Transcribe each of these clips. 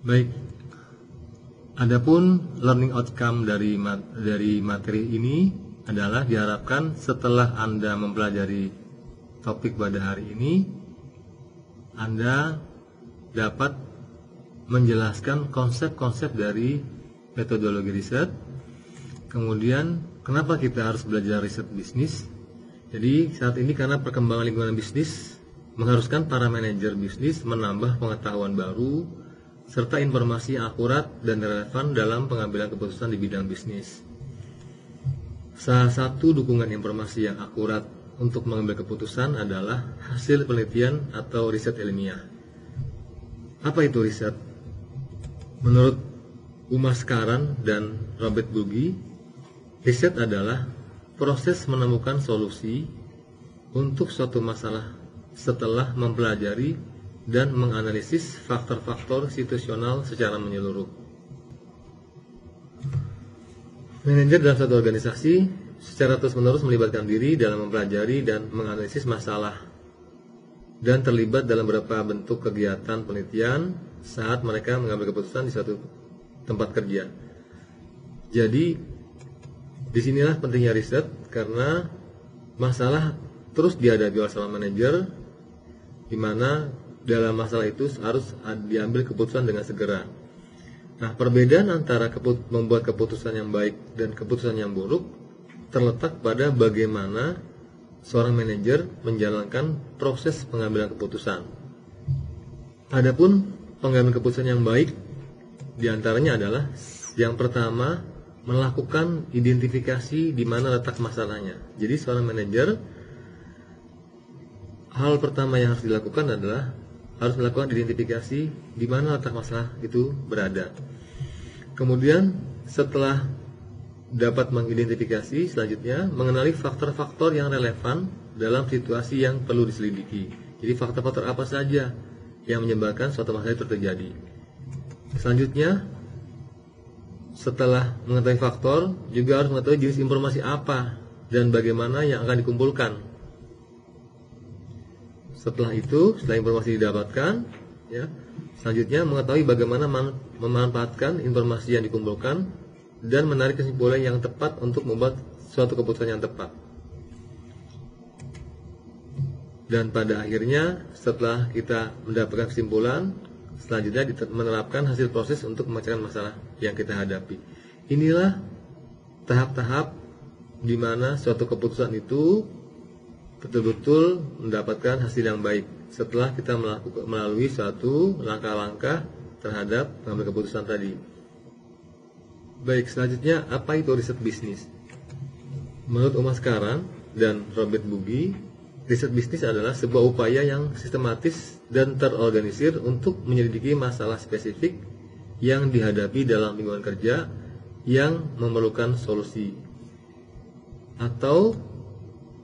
Baik, adapun learning outcome dari materi ini adalah diharapkan setelah Anda mempelajari topik pada hari ini, Anda dapat menjelaskan konsep-konsep dari metodologi riset. Kemudian, kenapa kita harus belajar riset bisnis? Jadi, saat ini karena perkembangan lingkungan bisnis mengharuskan para manajer bisnis menambah pengetahuan baru serta informasi yang akurat dan relevan dalam pengambilan keputusan di bidang bisnis. Salah satu dukungan informasi yang akurat untuk mengambil keputusan adalah hasil penelitian atau riset ilmiah. Apa itu riset? Menurut Umar Skaran dan Robert Bugi, riset adalah proses menemukan solusi untuk suatu masalah setelah mempelajari dan menganalisis faktor-faktor situasional secara menyeluruh. Manajer dalam satu organisasi secara terus-menerus melibatkan diri dalam mempelajari dan menganalisis masalah dan terlibat dalam beberapa bentuk kegiatan penelitian saat mereka mengambil keputusan di suatu tempat kerja. Jadi, disinilah pentingnya riset karena masalah terus dihadapi oleh seorang manajer, di mana dalam masalah itu harus diambil keputusan dengan segera. Nah, perbedaan antara membuat keputusan yang baik dan keputusan yang buruk terletak pada bagaimana seorang manajer menjalankan proses pengambilan keputusan. Adapun pengambilan keputusan yang baik diantaranya adalah yang pertama, melakukan identifikasi di mana letak masalahnya. Jadi seorang manajer, hal pertama yang harus dilakukan adalah harus melakukan identifikasi di mana letak masalah itu berada. Kemudian setelah dapat mengidentifikasi, selanjutnya mengenali faktor-faktor yang relevan dalam situasi yang perlu diselidiki. Jadi faktor-faktor apa saja yang menyebabkan suatu masalah itu terjadi. Selanjutnya, setelah mengetahui faktor, juga harus mengetahui jenis informasi apa dan bagaimana yang akan dikumpulkan. Setelah itu, setelah informasi didapatkan, selanjutnya mengetahui bagaimana memanfaatkan informasi yang dikumpulkan dan menarik kesimpulan yang tepat untuk membuat suatu keputusan yang tepat. Dan pada akhirnya, setelah kita mendapatkan kesimpulan, selanjutnya menerapkan hasil proses untuk memecahkan masalah yang kita hadapi. Inilah tahap-tahap di mana suatu keputusan itu betul-betul mendapatkan hasil yang baik setelah kita melalui suatu langkah-langkah terhadap mengambil keputusan tadi. Baik, selanjutnya apa itu riset bisnis? Menurut Umar Skaran dan Robert Bugi, riset bisnis adalah sebuah upaya yang sistematis dan terorganisir untuk menyelidiki masalah spesifik yang dihadapi dalam lingkungan kerja yang memerlukan solusi. Atau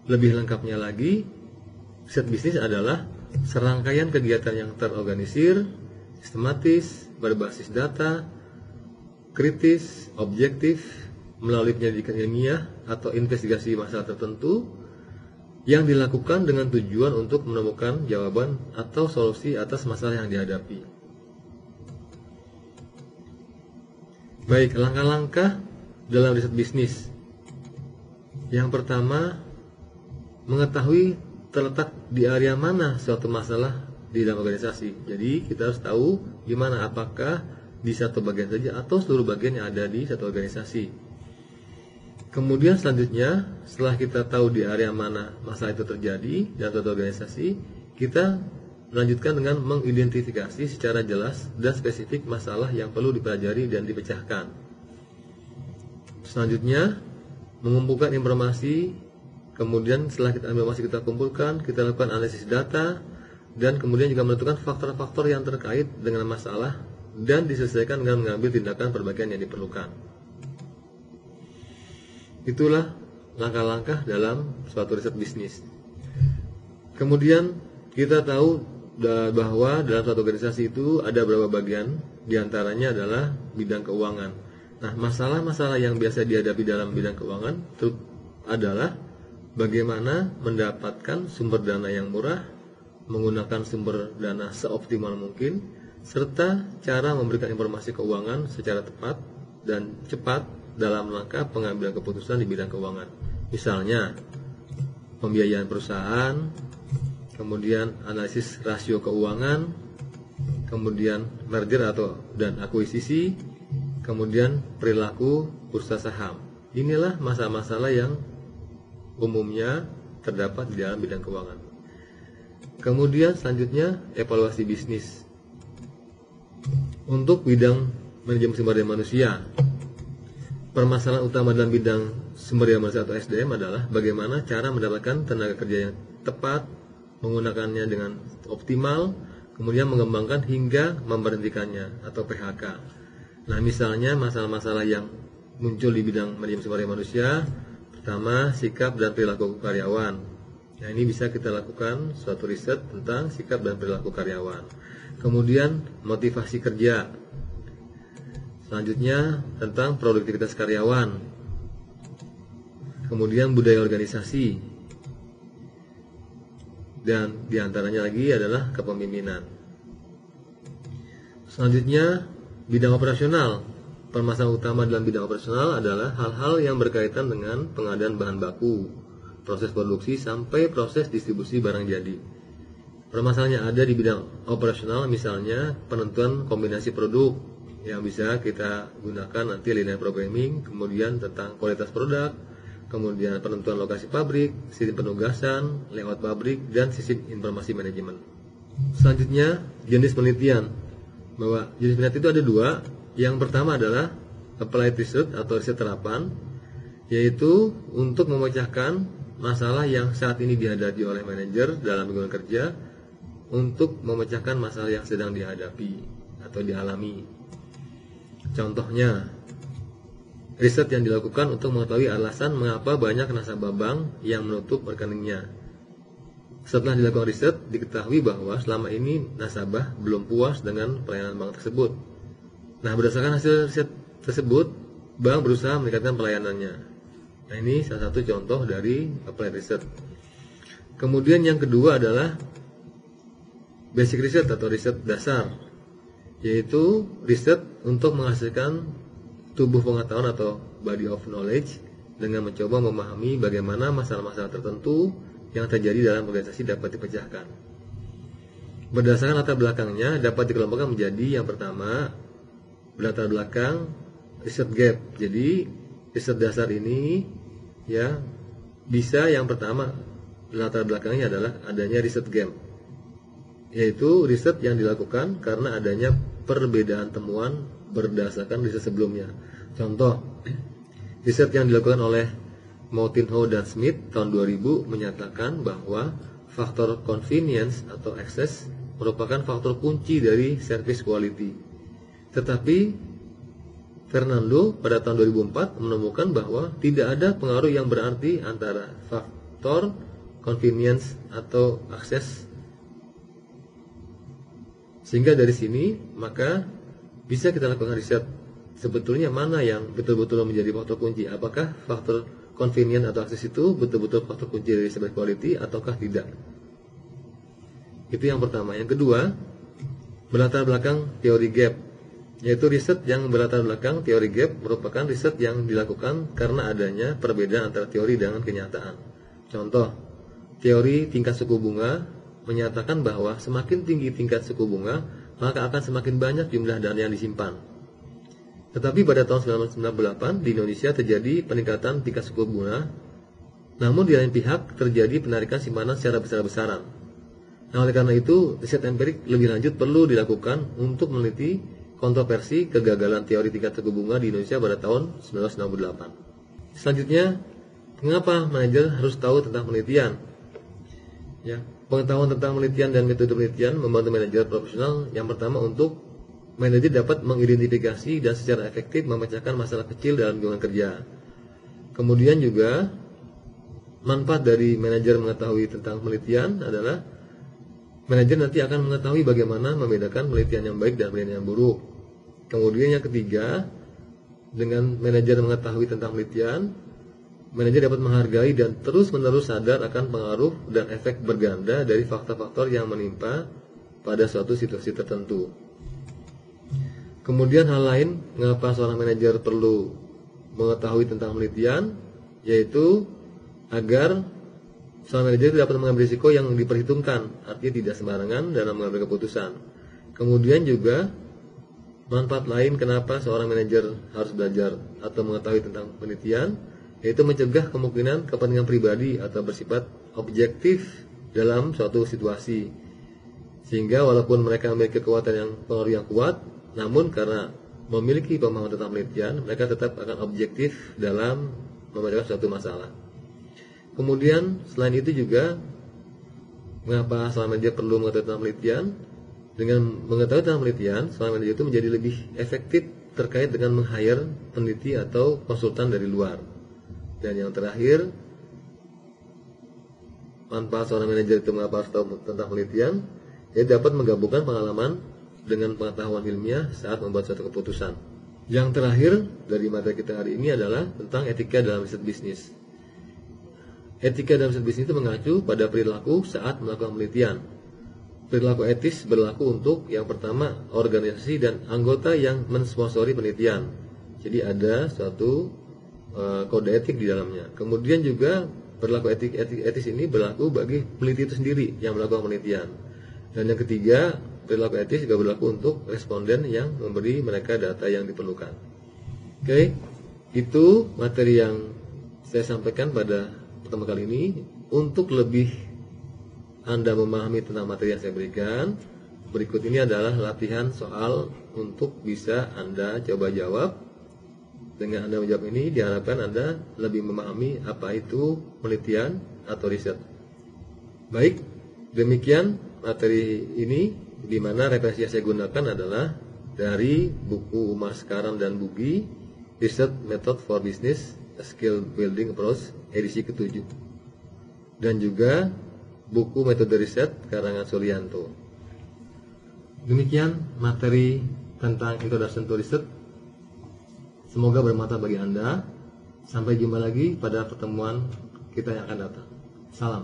lebih lengkapnya lagi, riset bisnis adalah serangkaian kegiatan yang terorganisir, sistematis, berbasis data, kritis, objektif, melalui penyelidikan ilmiah atau investigasi masalah tertentu yang dilakukan dengan tujuan untuk menemukan jawaban atau solusi atas masalah yang dihadapi. Baik, langkah-langkah dalam riset bisnis. Yang pertama, mengetahui terletak di area mana suatu masalah di dalam organisasi. Jadi kita harus tahu gimana, apakah di satu bagian saja atau seluruh bagian yang ada di satu organisasi. Kemudian selanjutnya, setelah kita tahu di area mana masalah itu terjadi dalam suatu organisasi, kita melanjutkan dengan mengidentifikasi secara jelas dan spesifik masalah yang perlu dipelajari dan dipecahkan. Selanjutnya, mengumpulkan informasi. Kemudian setelah informasi kita kumpulkan, kita lakukan analisis data, dan kemudian juga menentukan faktor-faktor yang terkait dengan masalah dan diselesaikan dengan mengambil tindakan perbaikan yang diperlukan. Itulah langkah-langkah dalam suatu riset bisnis. Kemudian kita tahu bahwa dalam suatu organisasi itu ada beberapa bagian, diantaranya adalah bidang keuangan. Nah, masalah-masalah yang biasa dihadapi dalam bidang keuangan itu adalah bagaimana mendapatkan sumber dana yang murah, menggunakan sumber dana seoptimal mungkin, serta cara memberikan informasi keuangan secara tepat dan cepat dalam rangka pengambilan keputusan di bidang keuangan. Misalnya, pembiayaan perusahaan, kemudian analisis rasio keuangan, kemudian merger dan akuisisi, kemudian perilaku bursa saham. Inilah masalah-masalah yang umumnya terdapat di dalam bidang keuangan. Kemudian selanjutnya evaluasi bisnis. Untuk bidang manajemen sumber daya manusia, permasalahan utama dalam bidang sumber daya manusia atau SDM adalah bagaimana cara mendapatkan tenaga kerja yang tepat, menggunakannya dengan optimal, kemudian mengembangkan hingga memberhentikannya atau PHK. Nah, misalnya masalah-masalah yang muncul di bidang manajemen sumber daya manusia, pertama, sikap dan perilaku karyawan. Nah, ini bisa kita lakukan suatu riset tentang sikap dan perilaku karyawan. Kemudian motivasi kerja. Selanjutnya tentang produktivitas karyawan. Kemudian budaya organisasi. Dan diantaranya lagi adalah kepemimpinan. Selanjutnya bidang operasional. Permasalahan utama dalam bidang operasional adalah hal-hal yang berkaitan dengan pengadaan bahan baku, proses produksi sampai proses distribusi barang jadi. Permasalahan yang ada di bidang operasional misalnya penentuan kombinasi produk yang bisa kita gunakan nanti linear programming, kemudian tentang kualitas produk, kemudian penentuan lokasi pabrik, sistem penugasan, layout pabrik, dan sistem informasi manajemen. Selanjutnya jenis penelitian. Bahwa jenis penelitian itu ada dua. Yang pertama adalah applied research atau riset terapan, yaitu untuk memecahkan masalah yang saat ini dihadapi oleh manajer dalam lingkungan kerja, untuk memecahkan masalah yang sedang dihadapi atau dialami. Contohnya, riset yang dilakukan untuk mengetahui alasan mengapa banyak nasabah bank yang menutup rekeningnya. Setelah dilakukan riset, diketahui bahwa selama ini nasabah belum puas dengan pelayanan bank tersebut. Nah, berdasarkan hasil riset tersebut, bank berusaha meningkatkan pelayanannya. Nah, ini salah satu contoh dari applied research. Kemudian yang kedua adalah basic research atau riset dasar, yaitu riset untuk menghasilkan tubuh pengetahuan atau body of knowledge dengan mencoba memahami bagaimana masalah-masalah tertentu yang terjadi dalam organisasi dapat dipecahkan. Berdasarkan latar belakangnya dapat dikelompokkan menjadi yang pertama, latar belakang riset gap. Jadi riset dasar ini ya bisa yang pertama latar belakangnya adalah adanya riset gap, yaitu riset yang dilakukan karena adanya perbedaan temuan berdasarkan riset sebelumnya. Contoh, riset yang dilakukan oleh Moutinho dan Smith tahun 2000 menyatakan bahwa faktor convenience atau access merupakan faktor kunci dari service quality. Tetapi Fernando pada tahun 2004 menemukan bahwa tidak ada pengaruh yang berarti antara faktor convenience atau akses. Sehingga dari sini maka bisa kita lakukan riset sebetulnya mana yang betul-betul menjadi faktor kunci. Apakah faktor convenience atau akses itu betul-betul faktor kunci dari service quality ataukah tidak. Itu yang pertama. Yang kedua, berlatar belakang teori gap, yaitu riset yang berlatar belakang teori gap merupakan riset yang dilakukan karena adanya perbedaan antara teori dengan kenyataan. Contoh, teori tingkat suku bunga menyatakan bahwa semakin tinggi tingkat suku bunga, maka akan semakin banyak jumlah dana yang disimpan. Tetapi pada tahun 1998 di Indonesia terjadi peningkatan tingkat suku bunga, namun di lain pihak terjadi penarikan simpanan secara besar-besaran. Nah, oleh karena itu, riset empirik lebih lanjut perlu dilakukan untuk meneliti kontroversi kegagalan teori tingkat suku bunga di Indonesia pada tahun 1998. Selanjutnya, mengapa manajer harus tahu tentang penelitian? Ya, pengetahuan tentang penelitian dan metode penelitian membantu manajer profesional yang pertama untuk manajer dapat mengidentifikasi dan secara efektif memecahkan masalah kecil dalam lingkungan kerja. Kemudian juga manfaat dari manajer mengetahui tentang penelitian adalah manajer nanti akan mengetahui bagaimana membedakan penelitian yang baik dan penelitian yang buruk. Kemudian yang ketiga, dengan manajer mengetahui tentang penelitian, manajer dapat menghargai dan terus-menerus sadar akan pengaruh dan efek berganda dari faktor-faktor yang menimpa pada suatu situasi tertentu. Kemudian hal lain mengapa seorang manajer perlu mengetahui tentang penelitian, yaitu agar seorang manajer dapat mengambil risiko yang diperhitungkan, artinya tidak sembarangan dalam mengambil keputusan. Kemudian juga manfaat lain kenapa seorang manajer harus belajar atau mengetahui tentang penelitian, yaitu mencegah kemungkinan kepentingan pribadi atau bersifat objektif dalam suatu situasi. Sehingga walaupun mereka memiliki kekuatan yang pengaruh yang kuat, namun karena memiliki pemahaman tentang penelitian, mereka tetap akan objektif dalam memecahkan suatu masalah. Kemudian selain itu juga mengapa seorang manajer perlu mengetahui tentang penelitian? Dengan mengetahui tentang penelitian, seorang manajer itu menjadi lebih efektif terkait dengan meng-hire peneliti atau konsultan dari luar. Dan yang terakhir, manfaat seorang manajer itu mengapa harus tahu tentang penelitian? Dia dapat menggabungkan pengalaman dengan pengetahuan ilmiah saat membuat suatu keputusan. Yang terakhir dari materi kita hari ini adalah tentang etika dalam riset bisnis. Etika dalam riset bisnis itu mengacu pada perilaku saat melakukan penelitian. Perilaku etis berlaku untuk yang pertama organisasi dan anggota yang mensponsori penelitian. Jadi ada suatu kode etik di dalamnya. Kemudian juga perilaku etis ini berlaku bagi peneliti itu sendiri yang melakukan penelitian. Dan yang ketiga, perilaku etis juga berlaku untuk responden yang memberi mereka data yang diperlukan. Oke, itu materi yang saya sampaikan pada pertama kali ini. Untuk lebih Anda memahami tentang materi yang saya berikan, berikut ini adalah latihan soal untuk bisa Anda coba jawab. Dengan Anda menjawab ini, diharapkan Anda lebih memahami apa itu penelitian atau riset. Baik, demikian materi ini, di mana referensi yang saya gunakan adalah dari buku Umar Sekaram dan Bugi, Research Method for Business, A Skill Building Approach, edisi ke-7. Dan juga buku Metode Riset karangan Sulianto. Demikian materi tentang Introduction to Research. Semoga bermanfaat bagi Anda. Sampai jumpa lagi pada pertemuan kita yang akan datang. Salam.